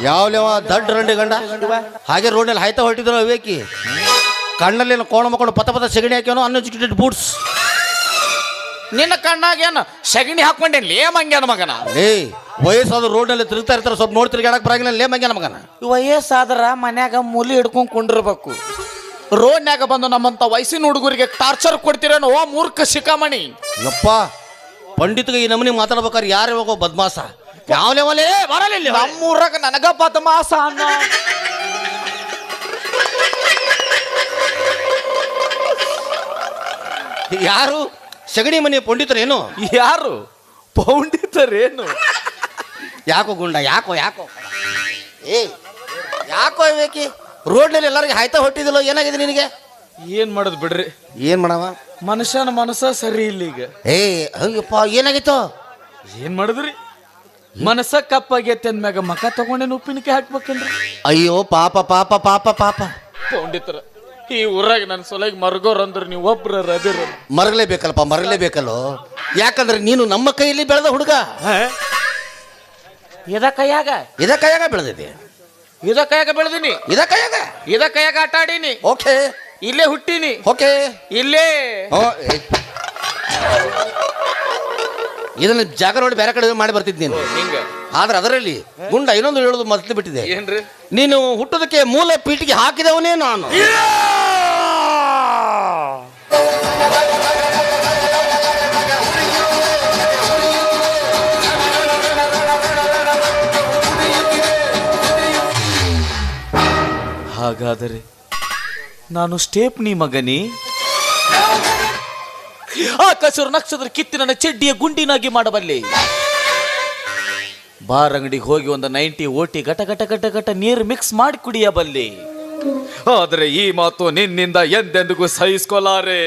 ಯಾವ್ಲೇವ ದಡ್ಡ ರಂಡಿ ಗಂಡ ಹಾಗೆ ರೋಡ್ನಲ್ಲಿ ಹಾಯ್ತಾ ಹೊರಟಿದ್ರು ಅವೇಕಿ ಕಣ್ಣಲ್ಲಿ ಕೋಣ ಮಕ್ಕಳು ಪತ ಪತ ಸೆಗಣಿ ಹಾಕ್ಯಾನೋ ಅನ್ಎಜುಕೇಟೆಡ್ ಬೂಟ್ಸ್. ನಿನ್ನ ಕಣ್ಣಾಗೇನು ಸಗಣಿ ಹಾಕೊಂಡೇನ್ ಲೇ ಮಂಗ್ಯಾನ ಮಗನ. ವಯಸ್ಸಾದ್ರು ರೋಡ್ನಲ್ಲಿ ತಿರುಗ್ತಾ ಇರ್ತಾರೆ, ಸ್ವಲ್ಪ ನೋಡಿ ತಿರುಗಾಡಕ್ ಬರಂಗಿಲ್ಲ ಲೇ ಮಂಗ್ಯಾನ ಮಗನ. ವಯಸ್ಸಾದ್ರ ಮನ್ಯಾಗ ಮೂಲಿ ಹಿಡ್ಕೊಂಡ್ ಕುಂಡಿರ್ಬೇಕು. ರೋಡ್ನ್ಯಾಗ ಬಂದು ನಮ್ಮಂತ ವಯಸ್ಸಿನ ಹುಡುಗರಿಗೆ ಟಾರ್ಚರ್ ಕೊಡ್ತೀರೇನೋ ಓ ಮೂರ್ಖ ಶಿಖಾಮಣಿ. ಯಪ್ಪ ಪಂಡಿತ್ಗೆ ಈ ನಮೂನಿ ಮಾತಾಡ್ಬೇಕಾದ್ರೆ ಯಾರೇ ಹೋಗೋ ಬದ್ಮಾಸ ಯಾವ್ಲೇವಲೇ ಬರಲಿಲ್ಲ. ನಮ್ಮೂರಾಗ ನನಗ ಬದ್ಮಾಸ ಅನ್ನ. ಯಾರು ಸಗಣಿ ಮನೆ ಪಂಡಿತರೇನು? ಯಾರು ಪೌಂಡಿತರೇನು? ಯಾಕೋ ಗುಂಡ ಯಾಕೋ ಯಾಕೋ ಯಾಕೋ ಬೇಕಿ ರೋಡ್ನಲ್ಲಿ ಎಲ್ಲರಿಗೆ ಹಾಯ್ತಾ ಹೊಟ್ಟಿದಿಲ್ಲ, ಏನಾಗಿದೆ ನಿನಗೆ? ಏನ್ ಮಾಡೋದು ಬಿಡ್ರಿ, ಏನ್ ಮಾಡವ ಮನುಷ್ಯನ ಮನಸ್ಸ ಸರಿ ಇಲ್ಲ ಈಗ. ಅಯ್ಯಪ್ಪ ಏನಾಗಿತ್ತು? ಏನ್ ಮಾಡಿದ್ರಿ? ಮನಸ್ಸ ಕಪ್ಪಾಗೈತೆ ಅಂದ್ಮ್ಯಾಗ ಮಕ ತಗೊಂಡೇನು ಉಪ್ಪಿನಕಾಯಿ ಹಾಕ್ಬೇಕೇನ್ರಿ? ಅಯ್ಯೋ ಪಾಪ ಪಾಪ ಪಾಪ ಪಾಪ. ಪೌಂಡಿತರ ಈ ಊರಾಗ ನನ್ನ ಸೊಲಗಿ ಮರ್ಗೋರ್ ಅಂದ್ರೆ ನೀವು ಒಬ್ರ ರದಿರ. ಮರಗಲೇಬೇಕಲ್ಪ, ಮರಗಲೇಬೇಕಲ್ಲೋ. ಯಾಕಂದ್ರೆ ನೀನು ನಮ್ಮ ಕೈಯಲ್ಲಿ ಬೆಳೆದ ಹುಡುಗ. ಇದ ಕೈಯಾಗ ಬೆಳೆದಿದೆ, ಇದ ಕೈಯಾಗ ಬೆಳೆದಿನಿ, ಇದ ಕೈಯಾಗ ಆಟ ಆಡೀನಿ. ಓಕೆ, ಇಲ್ಲೇ ಹುಟ್ಟೀನಿ. ಓಕೆ, ಇಲ್ಲೇ ಇದನ್ನ ಜಾಗ ನೋಡಿ ಬೇರೆ ಕಡೆ ಮಾಡಿ ಬರ್ತಿದ್ ನೀನು. ಹಿಂಗ ಆದ್ರೆ ಅದರಲ್ಲಿ ಗುಂಡ ಇನ್ನೊಂದು ಹೇಳೋದು ಮರ್ತು ಬಿಟ್ಟಿದೆ. ಏನ್ರಿ? ನೀನು ಹುಟ್ಟೋದಕ್ಕೆ ಮೂಲ ಪೀಠಿಗೆ ಹಾಕಿದವನೇ ನಾನು. ಹಾಗಾದರೆ ನಾನು ಸ್ಟೇಪ್ನಿ ಮಗನಿ. ಆಕಾಶರು ನಕ್ಷತ್ರ ಕಿತ್ತಿ ನನ್ನ ಚೆಡ್ಡಿಯ ಗುಂಡಿನಾಗಿ ಮಾಡಬಲ್ಲೆ. ಬಾರ್ ಅಂಗಡಿಗೆ ಹೋಗಿ ಒಂದು 90 ಓಟಿ ಗಟ ಗಟ ಗಟ ಗಟ ನೀರು ಮಿಕ್ಸ್ ಮಾಡಿ ಕುಡಿಯಬಲ್ಲೆ. ಆದರೆ ಈ ಮಾತು ನಿನ್ನಿಂದ ಎಂದೆಂದಿಗೂ ಸಹಿಸ್ಕೊಲಾರೆ.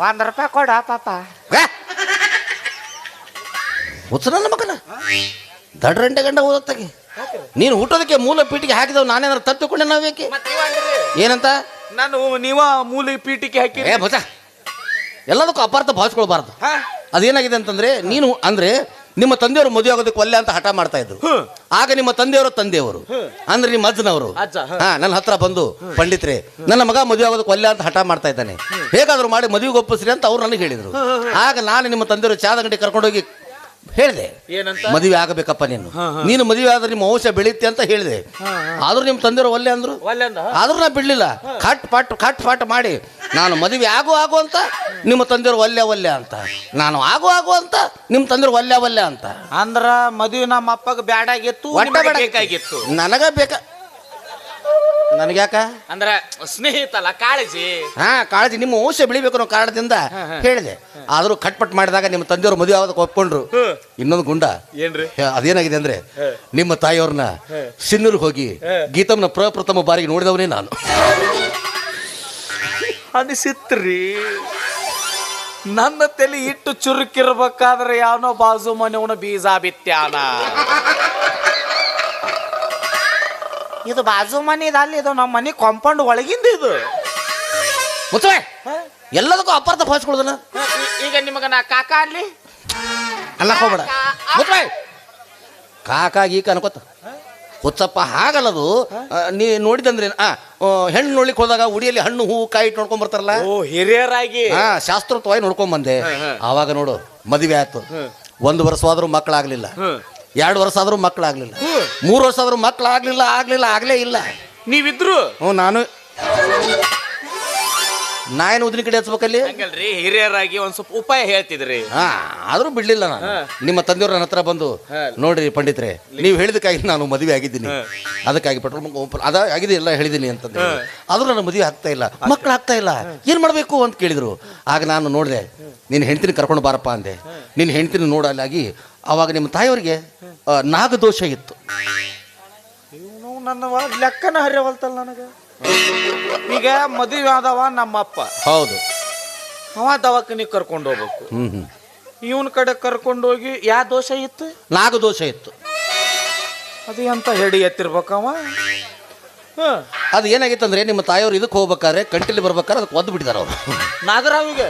₹1 ಕೊಡ ಪಾಪ. ನನ್ನ ಮಗನ ದಡ್ರಂಡೆ ಗಂಡ ಓದತ್ತಾಗಿ ನೀನು ಹುಟ್ಟೋದಕ್ಕೆ ಮೂಲ ಪೀಠಿಗೆ ಹಾಕಿದವ್ ನಾನೇನಾದ್ರು ತಪ್ಪಿಕೊಂಡೆ ನಾವೇಕೆ? ಏನಂತ ನಾನು ನೀವ ಮೂಲೆ ಪೀಠಿಗೆ ಹಾಕಿ ಎಲ್ಲದಕ್ಕೂ ಅಪಾರ್ಥ ಭಾವಿಸ್ಕೊಳ್ಬಾರ್ದು. ಅದೇನಾಗಿದೆ ಅಂತಂದ್ರೆ ನೀನು ಅಂದ್ರೆ ನಿಮ್ಮ ತಂದೆಯವರು ಮದುವೆ ಆಗೋದಕ್ಕೆ ಒಲ್ಲೆ ಅಂತ ಹಠ ಮಾಡ್ತಾ ಇದ್ರು. ಆಗ ನಿಮ್ಮ ತಂದೆಯವರು ಅಂದ್ರೆ ನಿಮ್ಮ ಅಜ್ಜನವರು ನನ್ನ ಹತ್ರ ಬಂದು ಪಂಡಿತ್ರೆ ನನ್ನ ಮಗ ಮದುವೆ ಆಗೋದಕ್ಕೆ ಒಲ್ಲೆ ಅಂತ ಹಠ ಮಾಡ್ತಾ ಇದ್ದಾನೆ, ಹೇಗಾದ್ರೂ ಮಾಡಿ ಮದುವೆಗೆ ಒಪ್ಪಿಸ್ರಿ ಅಂತ ಅವ್ರು ನನಗೆ ಹೇಳಿದ್ರು. ಆಗ ನಾನು ನಿಮ್ಮ ತಂದೆಯವರು ಚಾದ ಅಂಗಡಿ ಕರ್ಕೊಂಡೋಗಿ ಹೇಳಿದೆ, ಮದುವೆ ಆಗಬೇಕಪ್ಪ ನೀನು ಮದುವೆ ಆದ್ರೆ ನಿಮ್ಮ ವಂಶ ಬೆಳೀತಿ ಅಂತ ಹೇಳಿದೆ. ಆದ್ರೂ ನಿಮ್ಮ ತಂದೆಯವರು ಒಲ್ಲೆ ಅಂದ್ರು. ಆದ್ರೂ ನಾ ಬಿಡ್ಲಿಲ್ಲ. ಕಟ್ ಪಾಟ್ ಮಾಡಿ ನಾನು ಮದುವೆ ಆಗು ಅಂತ ನಿಮ್ಮ ತಂದೆಯವರು ಒಲ್ಲೆ ಅಂತ, ನಾನು ಆಗು ಅಂತ ನಿಮ್ಮ ತಂದೆಯವರು ಒಲ್ಲೆ ಅಂತ ಅಂದ್ರ ಮದುವೆ ನಮ್ಮ ಅಪ್ಪಗ ಬ್ಯಾಡಾಗಿತ್ತು, ಬೇಕಾಗಿತ್ತು. ನನಗ ನನಗ್ಯಾಕ ಅಂದ್ರ ಸ್ನೇಹಿತಲ್ಲ ಕಾಳಜಿ. ಕಾಳಜಿ ನಿಮ್ಮ ವಂಶ ಬೆಳಿಬೇಕು ಅನ್ನೋ ಕಾರಣದಿಂದ ಹೇಳಿದೆ. ಆದ್ರೂ ಕಟ್ಪಟ್ ಮಾಡಿದಾಗ ನಿಮ್ಮ ತಂದೆಯವರು ಮದುವೆ ಆಗೋದಕ್ಕೆ ಒಪ್ಕೊಂಡ್ರು. ಇನ್ನೊಂದು ಗುಂಡ ಏನ್ರಿ ಅದೇನಾಗಿದೆ ಅಂದ್ರೆ ನಿಮ್ಮ ತಾಯಿಯವ್ರನ್ನ ಸಿನ್ನೂರ್ಗೆ ಹೋಗಿ ಗೀತಮ್ನ ಪ್ರಪ್ರಥಮ ಬಾರಿಗೆ ನೋಡಿದವನೇ ನಾನು. ಅನಿಸಿತ್ರಿ ನನ್ನ ತಲೆ ಇಟ್ಟು ಚುರುಕಿರ್ಬೇಕಾದ್ರೆ ಯಾವನೋ ಬಾಜು ಮನೆಯವನ ಬೀಜ ಬಿತ್ಯಾನ. ಇದು ಬಾಜು ಮನೆ ಅಲ್ಲಿ, ಇದು ನಮ್ಮ ಮನೆ ಕಾಂಪೌಂಡ್ ಒಳಗಿಂದ. ಇದು ಮುಚ್ಚವೆ ಎಲ್ಲದಕ್ಕೂ ಅಪಾರ್ಥ ಭಾವಿಸ್ಕೊಳ್ಳೋದನ್ನ. ಈಗ ನಿಮಗ ನಾ ಕಾಕ ಅಲ್ಲಿ ಅಲ್ಲ ಹೋಗ್ಬೇಡ. ಮುಚ್ಚವೆ ಕಾಕ ಗೀಕ ಅನ್ಕೋತ ಹುಚ್ಚಪ್ಪ ಹಾಗಲ್ಲದು. ನೀ ನೋಡಿದಂದ್ರೆ ಹೆಣ್ಣು ನೋಡ್ಲಿಕ್ಕೆ ಹೋದಾಗ ಉಡಿಯಲ್ಲಿ ಹಣ್ಣು ಹೂವು ಕಾಯಿ ಇಟ್ಟು ನೋಡ್ಕೊಂಡ್ ಬರ್ತಾರಲ್ಲ, ಹಿರಿಯರಾಗಿ ಶಾಸ್ತ್ರೋಕ್ತವಾಗಿ ನೋಡ್ಕೊಂಡ್ ಬಂದೆ. ಆವಾಗ ನೋಡು ಮದುವೆ ಆಯ್ತು. 1 ವರ್ಷ ಆದ್ರೂ ಮಕ್ಕಳಾಗ್ಲಿಲ್ಲ, 2 ವರ್ಷ ಆದ್ರೂ ಮಕ್ಕಳಾಗ್ಲಿಲ್ಲ, 3 ವರ್ಷ ಆದ್ರೂ ಮಕ್ಕಳಾಗ್ಲಿಲ್ಲ, ಆಗ್ಲೇ ಇಲ್ಲ. ನೀವಿದ್ರು ನಾನು ನಾಯನ್ ಉದಿನ ಕಡೆ ಹಚ್ಬೇಕಲ್ಲಿ. ಹಂಗಲ್ರಿ, ಹಿರಿಯರಾಗಿ ಒಂದ್ ಸ್ವಲ್ಪ ಉಪಾಯ ಹೇಳ್ತಿದ್ರಿ. ಆದ್ರೂ ಬಿಡ್ಲಿಲ್ಲ ನಾನು. ನಿಮ್ಮ ತಂದೆಯವ್ರ ನನ್ನ ಹತ್ರ ಬಂದು ನೋಡ್ರಿ ಪಂಡಿತ್ರೆ, ನೀವು ಹೇಳಿದಕ್ಕಾಗಿ ನಾನು ಮದುವೆ ಆಗಿದ್ದೀನಿ, ಅದಕ್ಕಾಗಿ ಪೆಟ್ರೋಲ್ ಆಗಿದೆ ಎಲ್ಲ ಹೇಳಿದ್ದೀನಿ ಅಂತಂದ್ರೆ, ಆದ್ರೂ ನಾನು ಮದುವೆ ಆಗ್ತಾ ಇಲ್ಲ, ಮಕ್ಕಳು ಆಗ್ತಾ ಇಲ್ಲ, ಏನ್ ಮಾಡ್ಬೇಕು ಅಂತ ಕೇಳಿದ್ರು. ಆಗ ನಾನು ನೋಡಿದೆ, ನಿನ್ನ ಹೆಂಡ್ತಿನ ಕರ್ಕೊಂಡು ಬಾರಪ್ಪ ಅಂದೆ. ನಿನ್ನ ಹೆಂಡ್ತಿನ ನೋಡಲಾಗಿ ಅವಾಗ ನಿಮ್ಮ ತಾಯಿಯವ್ರಿಗೆ ನಾಗದೋಷ ಇತ್ತು. ನನ್ನ ಲೆಕ್ಕನ ಹರಿಯವಲ್ತಲ್ಲ ನನಗ. ಈಗ ಮದುವೆ ಆದವ ನಮ್ಮಪ್ಪ, ಹೌದು, ಅವ ದವಾಖಾನಿಗೆ ಕರ್ಕೊಂಡು ಹೋಗ್ಬೇಕು. ಇವನ್ ಕಡೆ ಕರ್ಕೊಂಡು ಹೋಗಿ ಯಾವ ದೋಷ ಇತ್ತು? ನಾಗದೋಷ ಇತ್ತು. ಅದು ಎಂತ ಹೆಡಿ ಎತ್ತಿರ್ಬೇಕವ. ಅದು ಏನಾಗಿತ್ತು ಅಂದ್ರೆ ನಿಮ್ಮ ತಾಯಿಯವ್ರು ಇದಕ್ಕೆ ಹೋಗ್ಬೇಕಾದ್ರೆ ಕಂಟಿಲಿ ಬರ್ಬೇಕಾದ್ರೆ ಅದಕ್ಕೆ ಒದ್ದು ಬಿಟ್ಟಿದಾರ ಅವರು. ನಾಗರಾವಿಗೆ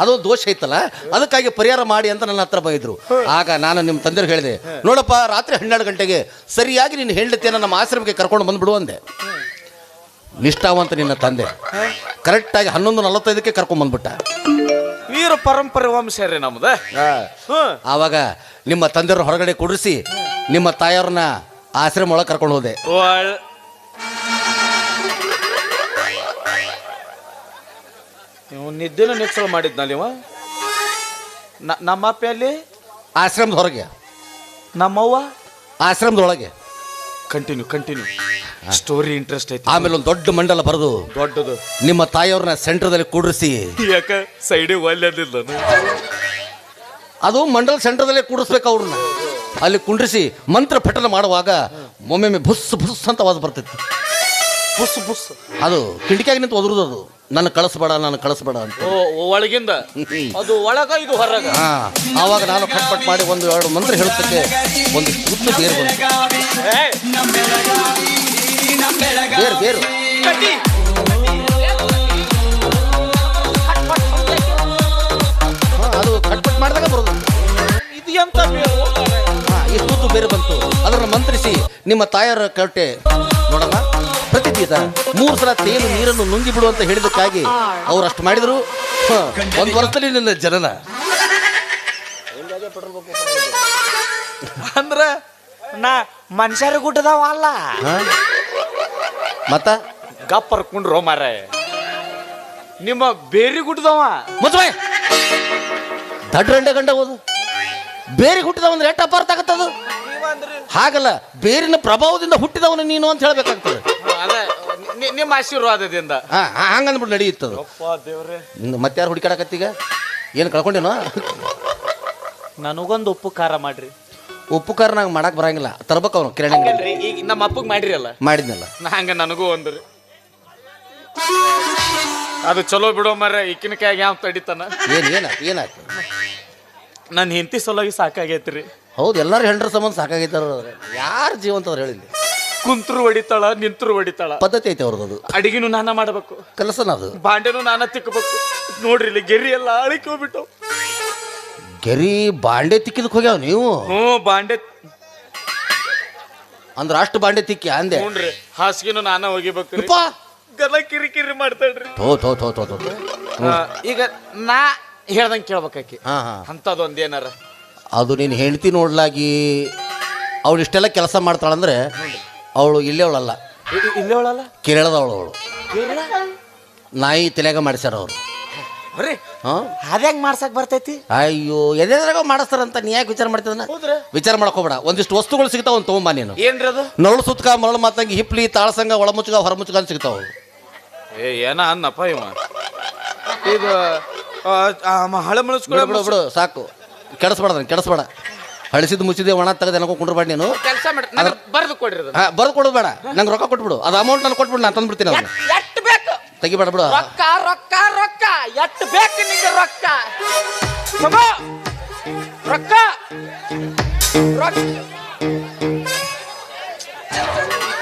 ಅದು ದೋಷ ಐತಲ್ಲ, ಅದಕ್ಕಾಗಿ ಪರಿಹಾರ ಮಾಡಿ ಅಂತ ನನ್ನ ಹತ್ರ ಬಂದಿದ್ರು. ಆಗ ನಾನು ನಿಮ್ಮ ತಂದೆಯವ್ರಿಗೆ ಹೇಳಿದೆ, ನೋಡಪ್ಪ ರಾತ್ರಿ 12 ಗಂಟೆಗೆ ಸರಿಯಾಗಿ ನಿನ್ನ ಹೆಂಡತಿಯನ್ನು ನಮ್ಮ ಆಶ್ರಮಕ್ಕೆ ಕರ್ಕೊಂಡು ಬಂದ್ಬಿಡು ಅಂದೆ. ನಿಷ್ಠಾವಂತ ನಿನ್ನ ತಂದೆ ಕರೆಕ್ಟಾಗಿ 11:45ಕ್ಕೆ ಕರ್ಕೊಂಡ್ ಬಂದ್ಬಿಟ್ಟ. ವೀರ ಪರಂಪರೆ ವಂಶ ರೀ ನಮ್ದ. ಆವಾಗ ನಿಮ್ಮ ತಂದೆಯವ್ರ ಹೊರಗಡೆ ಕುಡಿಸಿ ನಿಮ್ಮ ತಾಯಿಯವ್ರನ್ನ ಆಶ್ರಮ ಒಳಗೆ ಕರ್ಕೊಂಡು ಹೋದೆ. ನೀವು ನಿದ್ದೆನ ನಿಚ್ಚಳ ಮಾಡಿದ್ನಲ್ಲಿ ಇವ. ನಮ್ಮ ಅಪ್ಪ ಅಲ್ಲಿ ಆಶ್ರಮದ ಹೊರಗೆ, ನಮ್ಮವ್ವ ಆಶ್ರಮದೊಳಗೆ. ಕಂಟಿನ್ಯೂ ಸ್ಟೋರಿ ಇಂಟ್ರೆಸ್ಟ್ ಐತಿ. ಆಮೇಲೆ ಒಂದು ದೊಡ್ಡ ಮಂಡಲ ಬರೆದು ದೊಡ್ಡದು ನಿಮ್ಮ ತಾಯಿಯವ್ರನ್ನ ಸೆಂಟರ್ದಲ್ಲಿ ಕೂಡಿಸಿ, ಯಾಕ ಸೈಡಿಗೆ ಒಳ್ಳೆದಿಲ್ಲ ಅದು ಮಂಡಲ ಸೆಂಟರ್ದಲ್ಲೇ ಕೂಡಿಸ್ಬೇಕು ಅವ್ರನ್ನ. ಅಲ್ಲಿ ಕುಂಡ್ರಿಸಿ ಮಂತ್ರ ಪಠನ ಮಾಡುವಾಗ ಒಮ್ಮೊಮ್ಮೆ ಬುಸ್ ಬುಸ್ ಅಂತ ಆವಾಜ್ ಬರ್ತೈತಿ. ಬುಸ್ ಬುಸ್ ಅದು ಕಿಟಕಿಯಾಗಿ ನಿಂತು ಒದರುದು. ಅದು ನನ್ನ ಕಳಿಸ್ಬೇಡ ಅಂತ. ಒಳಗಿಂದ ಅದು ಒಳಗ, ಇದು ಹೊರಗ. ಆವಾಗ ನಾನು ಕಟ್ಪಟ್ ಮಾಡಿ 1-2 ಮಂತ್ರ ಹೇಳುತ್ತಕ್ಕೆ ಒಂದು ಉತ್ತು ಬೇರು ಬಂತು. ಬೇರು ಅದು ಕಟ್ಪಟ್ ಮಾಡಿದಾಗ ಬರೋದು. ಇದು ಎಂತ ಬೇರು? ಈ ತೂತು ಬೇರೆ ಬಂತು. ಅದನ್ನು ಮಂತ್ರಿಸಿ ನಿಮ್ಮ ತಾಯರ ಕಟ್ಟೆ ನೋಡಮ್ಮ, ಪ್ರತಿದಿನ 3 ಸಲ ತೇಲು ನೀರನ್ನು ನುಂಗಿ ಬಿಡು ಅಂತ ಹೇಳಿದಕ್ಕಾಗಿ ಅವ್ರು ಅಷ್ಟು ಮಾಡಿದ್ರು. 1 ವರ್ಷದಲ್ಲಿ ನಿನ್ನ ಜನನ ಅಂದ್ರ ನಾ ಮನುಷ್ಯರ ಗುಡ್ಡದವ ಅಲ್ಲ. ಮತ್ತ ಗಪ್ಪರ್ ಕುಂಡ್ರೋ ಮಾರ, ನಿಮ್ಮ ಬೇರಿ ಗುಡ್ಡದವ. ಮುಚ್ಚಬಾಯ್, ದಡ್ರಂಡೆ ಗಂಡ ಹೋದು ಬೇರೆ ಹುಟ್ಟಿದವ ಅಂದ್ರೆ ಎಷ್ಟು ಅಪಾರ್ಥ ಆಗತ್ತದು. ಹಾಗಲ್ಲ, ಬೇರಿನ ಪ್ರಭಾವದಿಂದ ಹುಟ್ಟಿದವನು ನೀನು ಅಂತ ಹೇಳ್ಬೇಕಾಗ್ತದೆ. ನಿಮ್ಮ ಆಶೀರ್ವಾದದಿಂದ ಹಂಗಂದ್ಬಿಟ್ಟು ನಡೆಯುತ್ತದು. ಮತ್ತಾರು ಹುಡುಕಾಡಕತ್ತೀಗ? ಏನು ಕಳ್ಕೊಂಡೇನೋ? ನನಗೊಂದು ಉಪ್ಪು ಖಾರ ಮಾಡ್ರಿ. ಉಪ್ಪು ಖಾರ ನಂಗೆ ಮಾಡಕ್ ಬರಂಗಿಲ್ಲ, ತರ್ಬೇಕು ಅವನು ಕಿರಾಣಿ. ಈಗ ನಮ್ಮ ಅಪ್ಪಗೆ ಮಾಡ್ರಿ ಅಲ್ಲ, ಮಾಡಿದ್ನಲ್ಲ. ಹಂಗ ನನಗೂ ಒಂದ್ರಿ. ಅದು ಚಲೋ ಬಿಡೋ ಮರ, ಇಕ್ಕಿನಕಾಯಿ ಯಾವ ತಡಿತಾನ. ಏನಾಯ್ತು? ನನ್ನ ಹೆಂಡತಿ ಸಲುವಾಗಿ ಸಾಕಾಗೈತ್ರಿ. ಹೌದು, ಎಲ್ಲರೂ ಹೆಂಡ್ರ ಸಂಬಂಧ ಸಾಕಾಗೈತಾರ. ಯಾರು ಜೀವಂತ ಅವ್ರು ಹೇಳಿಲ್ಲ. ಕುಂತ್ರು ಹೊಡಿತಾಳ, ನಿಂತ್ರು ಹೊಡಿತಾಳ. ಪದ್ಧತಿ ಐತೆ ಅವ್ರದ್ದು. ಅದು ಅಡಿಗೆನು ನಾನ ಮಾಡಬೇಕು, ಕೆಲಸನ ಅದು. ಬಾಂಡೆನು ನಾನ ತಿಕ್ಕಬೇಕು. ನೋಡ್ರಿ ಇಲ್ಲಿ ಗೆರಿ ಎಲ್ಲ ಅಳಿಕೆ ಹೋಗ್ಬಿಟ್ಟು. ಗೆರಿ ಬಾಂಡೆ ತಿಕ್ಕಿದಕ್ಕೆ ಹೋಗ್ಯಾವ ನೀವು? ಬಾಂಡೆ ಅಂದ್ರೆ ಅಷ್ಟು ಬಾಂಡೆ ತಿಕ್ಕಿ ಅಂದೆ. ನೋಡ್ರಿ ಹಾಸಿಗೆನು ನಾನ ಹೋಗಿಬೇಕು. ಗಲ ಕಿರಿಕಿರಿ ಮಾಡ್ತಾಳ್ರಿ. ಈಗ ನಾ ಹೇಳ್ದಂಗೆ ಕೇಳ್ಬೇಕಾಕಿ. ಅಂತದೊಂದು ಏನಾರ ಅದು ನೀನು ಹೆಂಡತಿ ನೋಡ್ಲಾಗಿ ಅವಳು ಇಷ್ಟೆಲ್ಲ ಕೆಲಸ ಮಾಡ್ತಾಳಂದ್ರೆ ಅವಳು ಇಲ್ಲೇ ಅವಳಲ್ಲ, ಇಲ್ಲೇ ಅವಳಲ್ಲ, ಕೇರಳದವಳು. ಅವಳು ನಾಯಿ ತಲೆಯಾಗ ಮಾಡಿಸ್ಯಾರ ಅವರು. ಅದ್ಯಾಂಗ ಮಾಡ್ಸಕ್ ಬರ್ತೈತಿ? ಅಯ್ಯೋ, ಎದ್ರಾಗ ಮಾಡಿಸ್ತಾರಂತ ನೀ ಯಾಕೆ ವಿಚಾರ ಮಾಡ್ತಿದ್ನ? ವಿಚಾರ ಮಾಡಕ್ ಹೋಗ್ಬೇಡ. ಒಂದಿಷ್ಟು ವಸ್ತುಗಳು ಸಿಗ್ತಾವ, ಒಂದು ತಗೊಂಬ ನೀನು. ಏನ್ರಿ ಅದು? ನರಳು ಸುತ್ಕ, ಮರಳು ಮಾತಂಗಿ, ಹಿಪ್ಲಿ, ತಾಳಸಂಗ, ಒಳಮುಚ್ಗ, ಹೊರಮುಚ್ಗ ಅಂತ ಸಿಗ್ತಾವ. ಏನ ಅನ್ನಪ್ಪ ಇವ. ಇದು ಹಳೆ ಬಿಡು ಸಾಕು, ಕೆಡಿಸ್ಬೇಡ. ಹಳಿಸಿದ್ ಮುಚ್ಚಿದೆ ಒಣ ತೆಗೆದು ನನಗೂ ಕುಂಡ್ರಬೇಡ ನೀನು. ಕೆಲಸ ಮಾಡಿ ಬರೆದು ಕೊಡ್ರಿ. ಬರೆದು ಕೊಡು ಬೇಡ, ನಂಗೆ ರೊಕ್ಕ ಕೊಟ್ಬಿಡು. ಅದು ಅಮೌಂಟ್ ನಾನು ಕೊಟ್ಬಿಡು, ನಾನು ತಂದ್ಬಿಡ್ತೀನಿ. ಅವ್ನು ಎಷ್ಟು ಬೇಕು ತೆಗಿಬೇಡ ಬಿಡು. ರೊಕ್ಕ ರೊಕ್ಕ ರೊಕ್ಕ ಎಷ್ಟು ಬೇಕು ನಿಂಗೆ? ರೊಕ್ಕ ರೊಕ್ಕ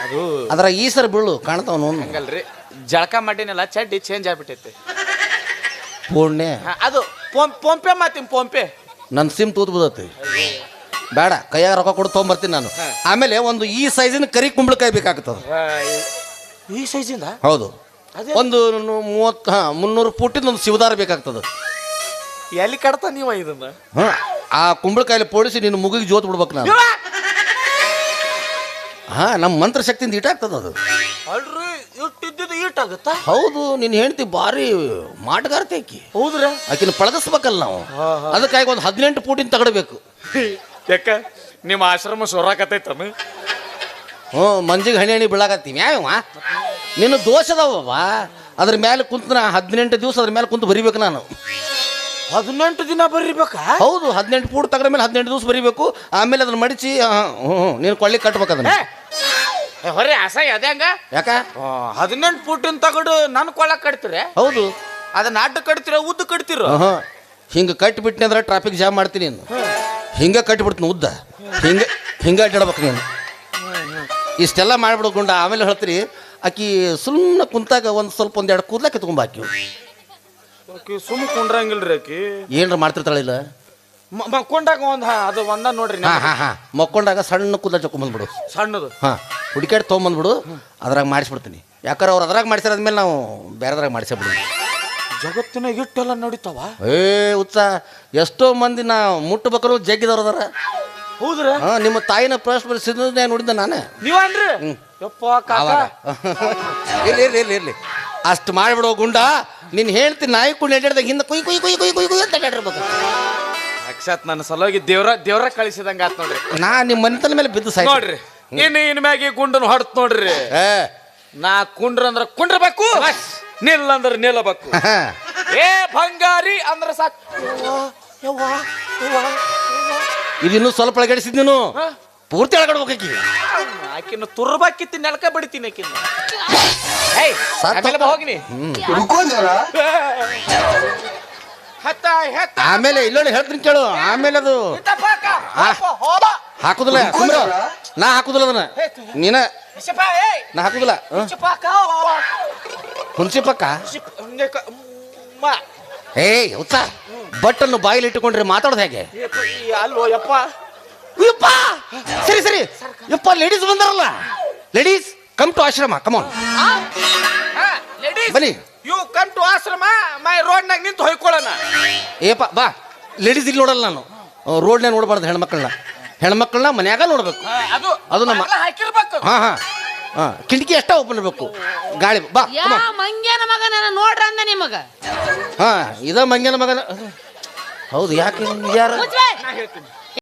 ಅದು ಅದರ ಈ ಸರ್ ಬೀಳು ಕಾಣ್ತಾವನು. ಹಂಗಲ್ರಿ, ಜಳಕ ಮಾಡಿನಲ್ಲ, ಚಡ್ಡಿ ಚೇಂಜ್ ಆಗ್ಬಿಟ್ಟೈತಿ. ಪೂರ್ಣೆ ಅದು ಫೋನ್ಪೇ ಮಾತೀನಿ, ಫೋನ್ಪೇ. ನನ್ನ ಸಿಮ್ ತೂತ್ ಬಿದ್ದತಿ. ಬೇಡ, ಕೈಯಾಗ ರೊಕ್ಕ ಕೊಡು, ತೊಗೊಂಬರ್ತೀನಿ ನಾನು. ಆಮೇಲೆ ಒಂದು ಈ ಸೈಜಿನ ಕರಿ ಕುಂಬಳಕಾಯಿ ಬೇಕಾಗ್ತದ. ಈ ಸೈಜಿಂದ? ಹೌದು, ಒಂದು 300 ಫೂಟಿಂದ ಒಂದು ಶಿವದಾರ ಬೇಕಾಗ್ತದ. ಎಲ್ಲಿ ಕಡ್ತಾ ನೀವ ಇದನ್ನ? ಆ ಕುಂಬಳಕಾಯಲ್ಲಿ ಪೋಡಿಸಿ ನಿನ್ನ ಮುಗಿಗೆ ಜೋತ್ ಬಿಡ್ಬೇಕು ನಾನು. ನಮ್ಮ ಮಂತ್ರ ಶಕ್ತಿಯಿಂದ ಈಟಾಗ್ತದ ಅದು. ಅಲ್ರಿ, ಇಟ್ಟಿದ್ದು ಈಟಾಗುತ್ತಾ? ಹೌದು, ನಿನ್ನ ಹೆಂಡತಿ ಭಾರಿ ಮಾಟಗಾರ್ತಿ ಆಕಿ. ಹೌದ್ರಾ? ಆಕಿನ ಪಳಗಿಸ್ಬೇಕಲ್ಲ ನಾವು. ಅದಕ್ಕಾಗಿ ಒಂದು 18 ಫೂಟಿನ ತಗಡಬೇಕು. ಯಾಕ ನಿಮ್ಮ ಆಶ್ರಮ ಸೊರಾಕತೈತನ? ಮಂಜಿಗೆ ಹಣಿ ಬೀಳಾಕತ್ತೀವಿ. ಯಾವ ನಿನ್ನ ದೋಷದವ. ಅದ್ರ ಮೇಲೆ ಕುಂತ 18 ದಿವಸ ಅದ್ರ ಮೇಲೆ ಕುಂತು ಬರಿಬೇಕು ನಾನು. 18 ದಿನ ಬರೀಬೇಕಾ? ಹೌದು, 18 ಫೂಟ್ ತಗಡ ಮೇಲೆ 18 ದಿವಸ ಬರಿಬೇಕು. ಆಮೇಲೆ ಅದನ್ನ ಮಡಿಚಿ ನೀನು ಕೊಳ್ಳಿ ಕಟ್ಬೇಕು ಅದನ್ನ. ಹೊರೆ ಅಸಹ್ಯ ಅದ್ಯಾಂಗ? ಯಾಕ 18 ಫೂಟಿನ ತಗಡು ನನ್ನ ಕೊಳ್ಳಕ್ ಕಟ್ತೀರ? ಹೌದು, ಅದನ್ನ ಅಡ್ಡ ಕಟ್ತೀರ, ಉದ್ದ ಕಟ್ತೀರ? ಹಿಂಗೆ ಕಟ್ಟಿಬಿಟ್ನಿ ಅಂದ್ರೆ ಟ್ರಾಫಿಕ್ ಜಾಮ್ ಮಾಡ್ತೀನಿ. ಹಿಂಗೆ ಕಟ್ಟಿಬಿಡ್ತೀನಿ ಉದ್ದ, ಹಿಂಗೆ ಅಡ್ಡಾಡ್ಬೇಕು ನೀನು. ಇಷ್ಟೆಲ್ಲ ಮಾಡಿಬಿಡ್ಕೊಂಡು ಆಮೇಲೆ ಹೇಳ್ತೀರಿ ಆಕಿ ಸುಮ್ಮನೆ ಕುಂತಾಗ ಒಂದು 2 ಕೂದಲ ಕಿತ್ಕೊಂಬಾಕಿ. ಆಕಿ ಸುಮ್ಮ ಕುಂಡ್ರಂಗಿಲ್ರಿ ಆಕಿ ಏನ್ರ ಮಾಡ್ತಿರ್ತಾಳಿಲ್ಲ ಮಕ್ಕೊಂಡಾಗ ಅದು ಒಂದ ನೋಡ್ರಿ ಹಾ ಮಕ್ಕೊಂಡಾಗ ಸಣ್ಣ ಕೂದಲ ಚೊಕೊಂಬಂದ್ಬಿಡು ಸಣ್ಣದು ಹಾ ಹುಡುಕಾಡಿ ತೊಗೊಂಬಂದ್ಬಿಡು ಅದ್ರಾಗ ಮಾಡಿಸ್ಬಿಡ್ತೀನಿ ಯಾಕಂದ್ರೆ ಅವ್ರು ಅದ್ರಾಗ ಮಾಡಿಸಿರೋದ್ಮೇಲೆ ನಾವು ಬೇರೆದ್ರಾಗ ಮಾಡಿಸ್ಬಿಡ್ತೀವಿ ಜಗತ್ತಿನಾಗ ಇಟ್ಟೆಲ್ಲ ನಡೀತಾವ ಉತ್ಸಾಹ ಎಷ್ಟೋ ಮಂದಿ ನಾ ಮುಟ್ಟಬೇಕಾದ್ರು ಜಗ್ಗಿದವ್ರು ಅದಾರ ಹೌದ್ರ ನಿಮ್ಮ ತಾಯಿನ ಪ್ರಶ್ನೆ ನೋಡಿದ್ದೆ ನಾನು ನೀವನ್ರಿ ಯಪ್ಪ ಅವಾಗ ಇರ್ಲಿ ಅಷ್ಟು ಮಾಡಿಬಿಡೋ ಗುಂಡ ನೀನು ಹೇಳ್ತೀನಿ ನಾಯಿ ಕುಂಡು ಎಡ್ದಾಗ ಹಿಂದೆ ಕುಯ್ ಕುಯ್ ಕುಯ್ ಕುಯ್ ಕುಯ್ ಕುಯ್ ಅಂತ ಅಡ್ಡಾಡಿರ್ಬೇಕು ಸಾಕ್ಷಾತ್ ನನ್ನ ಸಲುವಾಗಿ ದೇವ್ರ ಕಳಿಸಿದಂಗ ಆತ್ ನೋಡ್ರಿ ನಾ ನಿಮ್ಮ ಮನೆತನ ಮೇಲೆ ಬಿದ್ದು ಸಾಯ್ ನೋಡ್ರಿ ಇನ್ ಮ್ಯಾಗಿ ಗುಂಡನ್ನು ಹೊಡ್ತ್ ನೋಡ್ರಿ ನಾ ಕುಂಡ್ರ ಅಂದ್ರ ಕುಂಡ್ರಬೇಕು ನಿಲ್ಲಂದ್ರ ನಿಲ್ಲಬೇಕು ಏ ಬಂಗಾರಿ ಅಂದ್ರ ಸಾಕು ಇದಿನ್ನೂ ಸ್ವಲ್ಪ ಅಳಗಡಿಸಿದ್ ನೀನು ಪೂರ್ತಿ ಅಳಗಡ್ಬೇಕಾಕಿ ಆಕಿನ ತುರ್ಬಾಕಿತ್ತಿ ನೆಲಕ ಬಡಿತೀನಿ ಆಕಿನ ಹೋಗಿನಿ ಆಮೇಲೆ ಇಲ್ಲೊಳ್ಳಿ ಹೇಳ್ತೀನಿ ಕೇಳು ಆಮೇಲೆ ಅದು ಹಾಕುದಿಲ್ಲ ನಾ ಹಾಕುದಿಲ್ಲ ಅದನ್ನ ನೀನ ನಾ ಹಾಕುದಿಲ್ಲ ಹುಣಸಿ ಪಕ್ಕ ಉತ್ಸ ಬಟ್ಟನ್ನು ಬಾಯಿಲಿ ಇಟ್ಟುಕೊಂಡ್ರೆ ಮಾತಾಡೋದು ಹೇಗೆ ಅಲ್ವೋ ಯಪ್ಪ ಯಪ್ಪ ಸರಿ ಯಪ್ಪ ಲೇಡೀಸ್ ಬಂದಾರಲ್ಲ ಲೇಡೀಸ್ ಕಮ್ ಟು ಆಶ್ರಮ ಕಮಾನ್ ಬನ್ನಿ ಯು ಕಮ್ ಟು ಆಶ್ರಮ ಮೈ ರೋಡ್ನಾಗ ನಿಂತು ಹೊಯ್ಕೊಳ್ಳೋಣ ಏಪ ಬಾ ಲೇಡೀಸ್ ಇಲ್ಲಿ ನೋಡಲ್ಲ ನಾನು ರೋಡ್ನಾಗ ನೋಡಬಾರ್ದು ಹೆಣ್ಮಕ್ಳನ್ನ ಮನ್ಯಾಗ ನೋಡ್ಬೇಕು ಅದು ನಮ್ಮ ಹಾಕಿರ್ಬೇಕು ಹಾ ಕಿಟಕಿ ಅಷ್ಟ ಓಪನ್ ಇರಬೇಕು ಗಾಳಿ ಬಾ ಮಂಗ್ಯನ ಮಗನ ನೋಡ್ರ ಅಂದ ನಿಮಗ ಹಾ ಇದ ಮಂಗ್ಯನ ಮಗನ ಹೌದು ಯಾಕೆ ಯಾರು ನಾ ಹೇಳ್ತೀನಿ